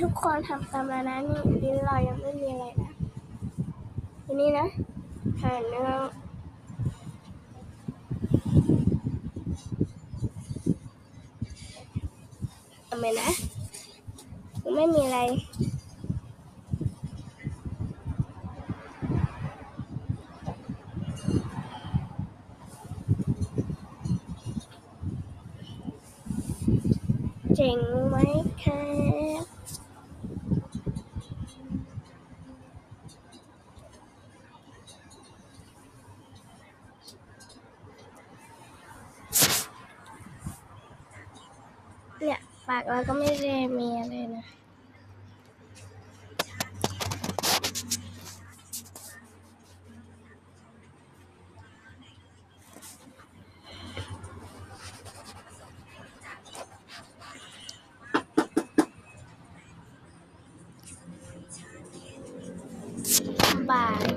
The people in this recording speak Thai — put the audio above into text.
ทุกคนทำตามแล้วนะนี่ลิ้นเรายังไม่มีอะไรนะทีนี้นะหั่นเนื้อทำไมนะยังไม่มีอะไรเจ๋งไหมครับเนี่ยปากเราก็ไม่ได้มีอะไรนะบาย